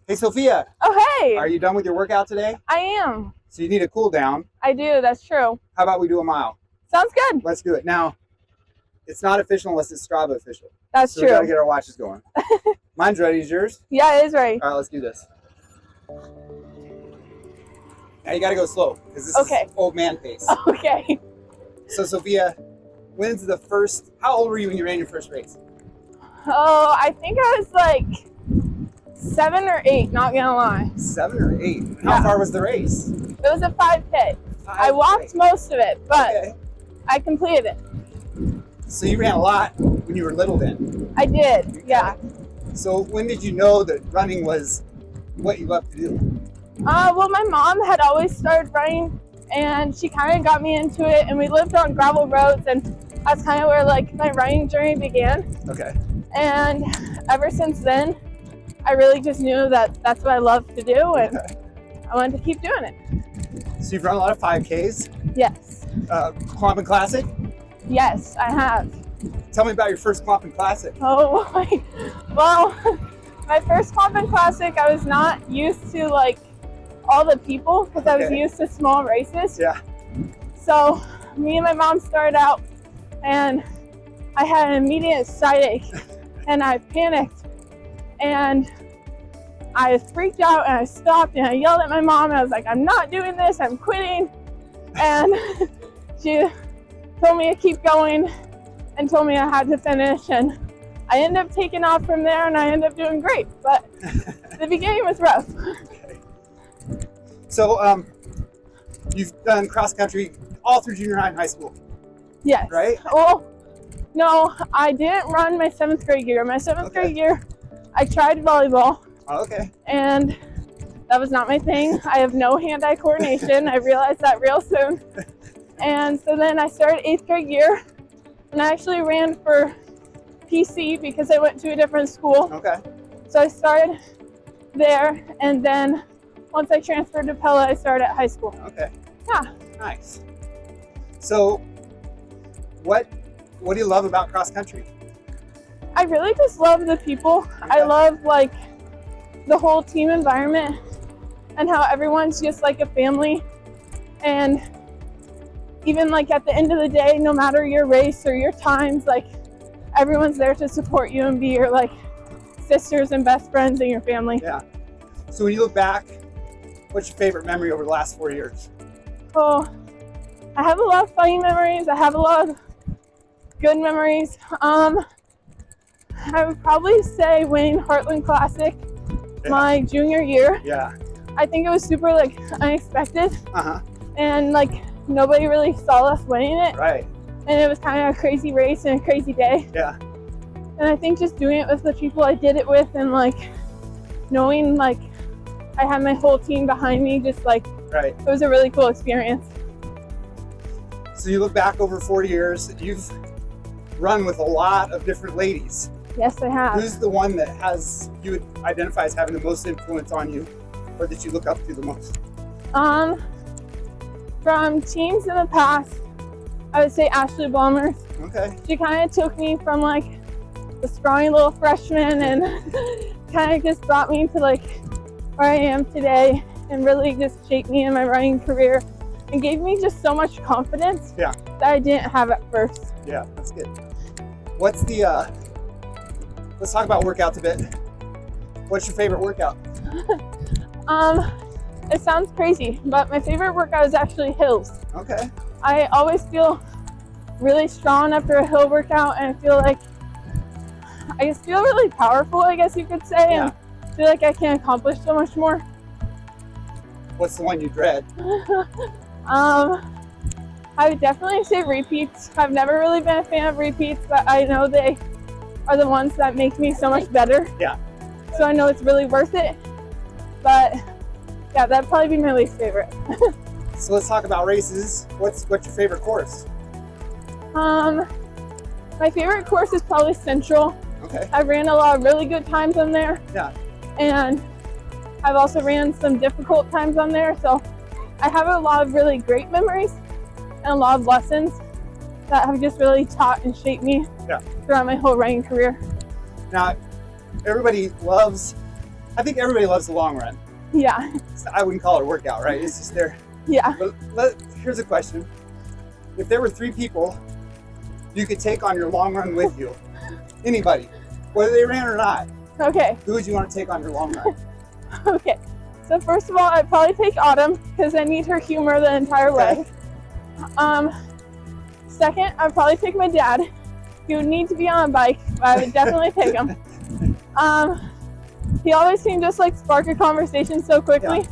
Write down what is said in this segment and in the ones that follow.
Hey, Sophia, Oh, hey! are you done with your workout today? I am. So you need a cool down. I do, that's true. How about we do a mile? Sounds good. Let's do it. Now, it's not official unless it's Strava official. That's so true. We gotta get our watches going. Mine's ready. Is yours? Yeah, it is ready. All right, let's do this. Now you gotta go slow because this Okay. is old man pace. Okay. So Sophia, when's the first? How old were you when you ran your first race? Oh, I think I was like 7 or 8, not gonna lie. 7 or 8. How Yeah. far was the race? It was a 5K. I walked most of it, but Okay. I completed it. So you ran a lot when you were little then. I did, yeah. So when did you know that running was what you loved to do? Well, my mom had always started running, and she kind of got me into it, and we lived on gravel roads, and that's kind of where like my running journey began. Okay. And ever since then, I really just knew that that's what I love to do, and I wanted to keep doing it. So you've run a lot of 5Ks. Yes. Clompin Classic. Yes, I have. Tell me about your first Clompin Classic. Oh, well, my first Clompin Classic, I was not used to like all the people because I was used to small races. Yeah. So me and my mom started out, and I had an immediate side ache, and I panicked, and I freaked out, and I stopped, and I yelled at my mom, and I was like, I'm not doing this, I'm quitting. And she told me to keep going and told me I had to finish, and I ended up taking off from there, and I ended up doing great, but the beginning was rough. Okay. So you've done cross country all through junior high and high school. Yes. Right? Well, no, I didn't run my 7th grade year. My 7th grade year, I tried volleyball. Oh, okay. And that was not my thing. I have no hand-eye coordination. I realized that real soon. And so then I started 8th grade year, and I actually ran for PC because I went to a different school. Okay. So I started there, and then once I transferred to Pella, I started at high school. Okay. Yeah. Nice. So what do you love about cross country? I really just love the people. I love like the whole team environment and how everyone's just like a family. And even like at the end of the day, no matter your race or your times, like everyone's there to support you and be your like sisters and best friends in your family. Yeah. So when you look back, what's your favorite memory over the last 4 years? Oh, I have a lot of funny memories. I have a lot of good memories. I would probably say winning Heartland Classic my junior year. Yeah. I think it was super like unexpected. And like nobody really saw us winning it. Right. And it was kind of a crazy race and a crazy day. Yeah. And I think just doing it with the people I did it with, and like knowing like I had my whole team behind me, just like Right. it was a really cool experience. So you look back over 4 years, you've run with a lot of different ladies. Yes, I have. Who's the one that you would identify as having the most influence on you, or that you look up to the most? From teams in the past, I would say Ashley Balmers. Okay. She kind of took me from like the scrawny little freshman and kind of just brought me to like where I am today, and really just shaped me in my running career and gave me just so much confidence that I didn't have at first. Yeah, that's good. What's the let's talk about workouts a bit. What's your favorite workout? It sounds crazy, but my favorite workout is actually hills. Okay. I always feel really strong after a hill workout, and I feel like I just feel really powerful, I guess you could say, and feel like I can accomplish so much more. What's the one you dread? I would definitely say repeats. I've never really been a fan of repeats, but I know they are the ones that make me so much better. Yeah. So I know it's really worth it. But yeah, that'd probably be my least favorite. So let's talk about races. What's your favorite course? My favorite course is probably Central. Okay. I ran a lot of really good times on there. Yeah. And I've also ran some difficult times on there. So I have a lot of really great memories and a lot of lessons that have just really taught and shaped me throughout my whole running career. Now, everybody loves I think everybody loves the long run. Yeah. I wouldn't call it a workout, right? It's just there. Yeah. But here's a question. If there were 3 people you could take on your long run with you, anybody, whether they ran or not, Okay. who would you want to take on your long run? Okay. So first of all, I'd probably take Autumn because I need her humor the entire way. Second, I'd probably take my dad. He would need to be on a bike, but I would definitely take him. He always seemed just like spark a conversation so quickly.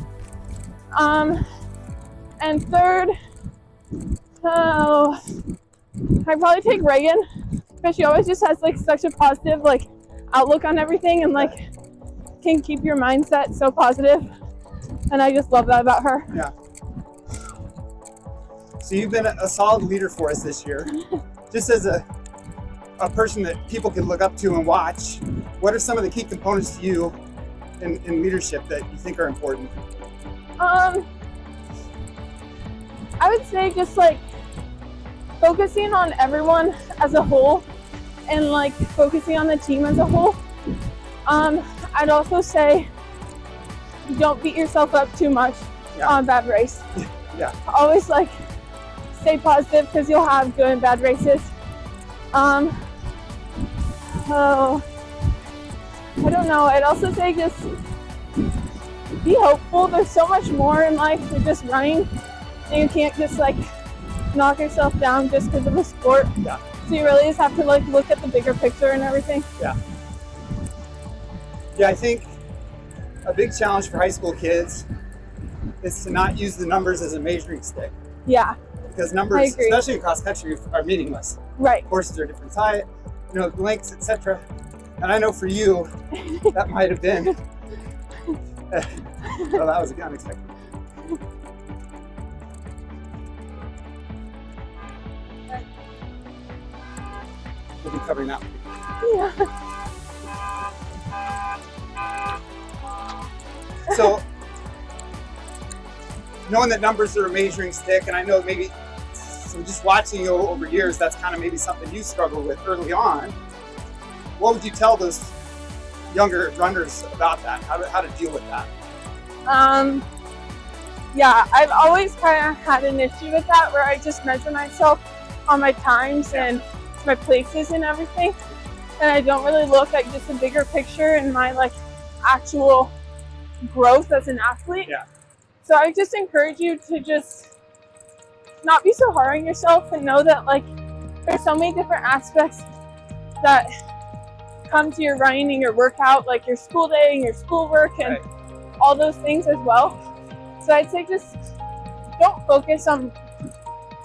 And third, I'd probably take Reagan because she always just has like such a positive like outlook on everything and like can keep your mindset so positive. And I just love that about her. Yeah. So you've been a solid leader for us this year. Just as a person that people can look up to and watch, what are some of the key components to you in leadership that you think are important? I would say just like focusing on everyone as a whole and like focusing on the team as a whole. I'd also say don't beat yourself up too much on a bad race. Yeah. Always like stay positive because you'll have good and bad races. I don't know. I'd also say just be hopeful. There's so much more in life than just running. And you can't just like knock yourself down just because of a sport. Yeah. So you really just have to like look at the bigger picture and everything. Yeah. Yeah, I think a big challenge for high school kids is to not use the numbers as a measuring stick. Yeah. Because numbers, especially in cross country, are meaningless. Right. Horses are different height, lengths, etc. And I know for you, that might have been. Well, that was unexpected. We'll be covering that one. Yeah. So, knowing that numbers are a measuring stick, and I know maybe from just watching you over years, that's kind of maybe something you struggled with early on. What would you tell those younger runners about that? How to deal with that? Yeah, I've always kind of had an issue with that where I just measure myself on my times and my places and everything. And I don't really look at just the bigger picture and my like actual growth as an athlete. Yeah. So I just encourage you to just not be so hard on yourself and know that like there's so many different aspects that come to your running and your workout, like your school day and your schoolwork and all those things as well. So I'd say just don't focus on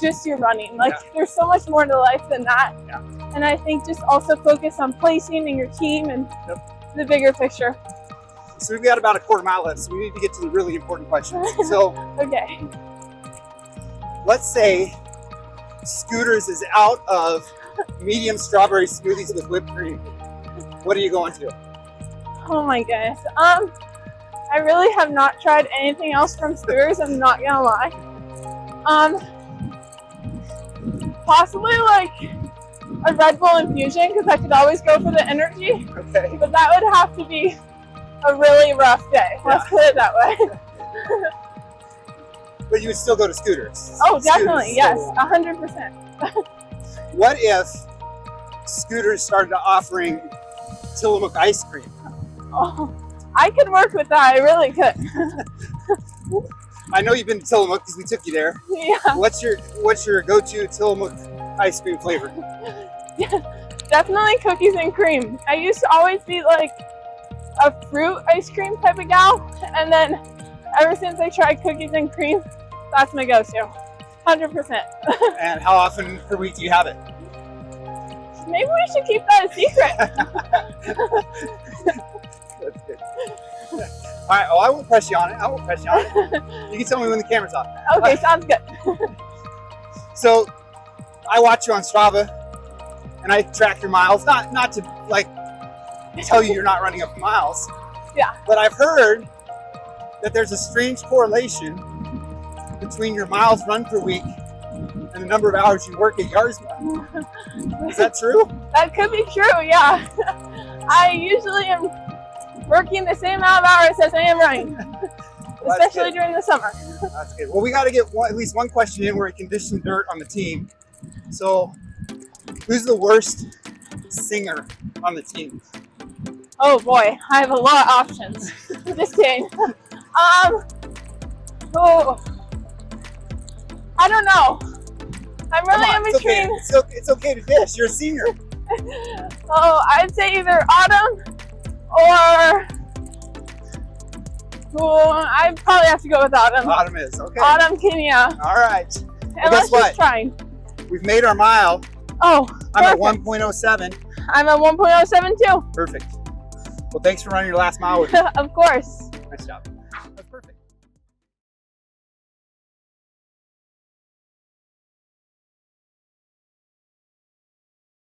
just your running. Like there's so much more to life than that. Yeah. And I think just also focus on placing and your team and the bigger picture. So we've got about a quarter mile left, so we need to get to the really important questions. So, okay. Let's say Scooters is out of medium strawberry smoothies with whipped cream. What are you going to? Oh my goodness. I really have not tried anything else from Scooters, I'm not gonna lie. Possibly like a Red Bull infusion because I could always go for the energy. Okay. But that would have to be a really rough day. Let's put it that way. But you would still go to Scooters. Oh, definitely. Yes, 100%. What if Scooters started offering Tillamook ice cream? Oh, I could work with that. I really could. I know you've been to Tillamook because we took you there. Yeah. What's your go-to Tillamook ice cream flavor? Yeah, definitely cookies and cream. I used to always be like a fruit ice cream type of gal, and then ever since I tried cookies and cream, that's my go-to, 100%. And how often per week do you have it? Maybe we should keep that a secret. That's good. All right. Oh, I won't press you on it. You can tell me when the camera's off. Okay, sounds good. So, I watch you on Strava, and I track your miles. Not to like tell you you're not running up miles. Yeah. But I've heard that there's a strange correlation between your miles run per week and the number of hours you work at Yarsma. Is that true? That could be true, yeah. I usually am working the same amount of hours as I am running, especially during the summer. That's good. Well, we got to get at least one question in where we can dish some dirt on the team. So, who's the worst singer on the team? Oh boy, I have a lot of options. Just kidding. Oh, I don't know. I'm really in between. Okay. It's okay to dish. You're a senior. Oh, I'd say either Autumn or. Oh, I'd probably have to go with Autumn. Autumn is okay. Autumn Kenya. All right. Unless she's trying. We've made our mile. Oh, I'm at 1.07. I'm at 1.07 too. Perfect. Well, thanks for running your last mile with me. Of course. Nice job.